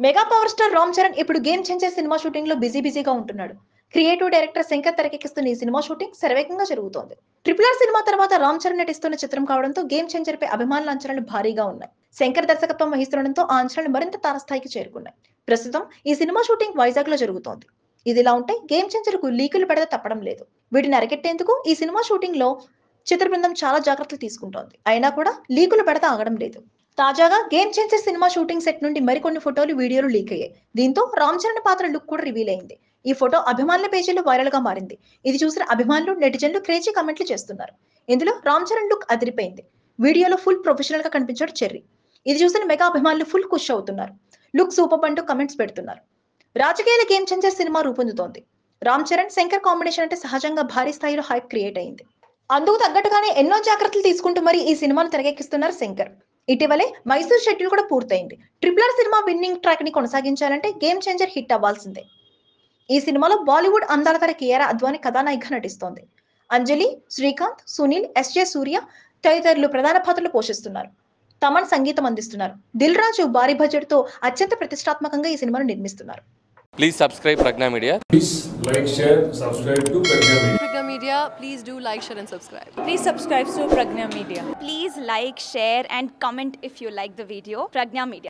Mega power star Ram Charan ఇప్పుడు game Changer cinema shooting లో బిజీగా ఉంటున్నాడు. క్రియేటివ్ డైరెక్టర్ శంకర్ తెరకెక్కిస్తున్న ఈ సినిమా షూటింగ్ శరవేగంగా జరుగుతోంది. RRR సినిమా తర్వాత రామ్ చరణ్ నటిస్తున్న చిత్రం కావడంతో గేమ్ చేంజర్ పై అభిమానుల అంచనాలు భారీగా ఉన్నాయి. శంకర్ దర్శకత్వం వహిస్తుండటంతో ఆ అంచనాలు మరింత తారస్థాయికి చేరుకున్నాయి. ప్రస్తుతం ఈ సినిమా షూటింగ్ వైజాగ్ లో జరుగుతోంది. ఇదిలా ఉంటే గేమ్ చేంజర్ కు లీకులు పెడితే తప్పడం లేదు. వీటిని అరికెట్టేందుకు ఈ సినిమా షూటింగ్ లో చిత్ర బృందం చాలా జాగ్రత్తలు తీసుకుంటోంది. అయినా కూడా లీకులు పెడితే ఆగడం లేదు. తాజాగా game Changer cinema shooting set నుండి మరికొన్ని ఫోటోలు, వీడియోలు లీక్ అయ్యాయి. దీంతో రామ్ చరణ్ పాత్ర లుక్ కూడా రివీల్ అయింది. ఈ ఫోటో అభిమానుల పేజీలో వైరల్ గా మారింది. ఇది చూసిన అభిమానులు, నెటిజన్లు క్రేజీ కామెంట్లు చేస్తున్నారు. ఇందులో రామ్ చరణ్ లుక్ అదిరిపోయింది. వీడియోలో ఫుల్ ప్రొఫెషనల్ గా కనిపించాడు చెర్రీ. ఇది చూసిన మెగా అభిమానులు ఫుల్ ఖుష్ అవుతున్నారు. లుక్ సూపర్ అంటూ కమెంట్స్ పెడుతున్నారు. రాజకీయాల గేమ్ చేంజర్ సినిమా రూపొందుతోంది. రామ్ చరణ్, శంకర్ కాంబినేషన్ అంటే సహజంగా భారీ స్థాయిలో హైప్ క్రియేట్ అయింది. అందుకు తగ్గట్టుగానే ఎన్నో జాగ్రత్తలు తీసుకుంటూ మరి ఈ సినిమాను తెరకెక్కిస్తున్నారు శంకర్. ఇటీవలే మైసూర్ షెడ్యూల్ కూడా పూర్తయింది. RRR సినిమా విన్నింగ్ ట్రాక్ ని కొనసాగించాలంటే గేమ్ చేంజర్ హిట్ అవ్వాల్సిందే. ఈ సినిమాలో బాలీవుడ్ అందాల తర కియారా అద్వానీ కథానాయికగా నటిస్తోంది. అంజలి, శ్రీకాంత్, సునీల్, SJ సూర్య తదితరులు ప్రధాన పాత్రలు పోషిస్తున్నారు. తమన్ సంగీతం అందిస్తున్నారు. దిల్ రాజు భారీ బడ్జెట్ తో అత్యంత ప్రతిష్టాత్మకంగా ఈ సినిమాను నిర్మిస్తున్నారు. Please subscribe Pragna Media. Please like, share, subscribe to Pragna Media. Pragna Media, please do like, share and subscribe. Please subscribe to Pragna Media. Please like, share and comment if you like the video. Pragna Media.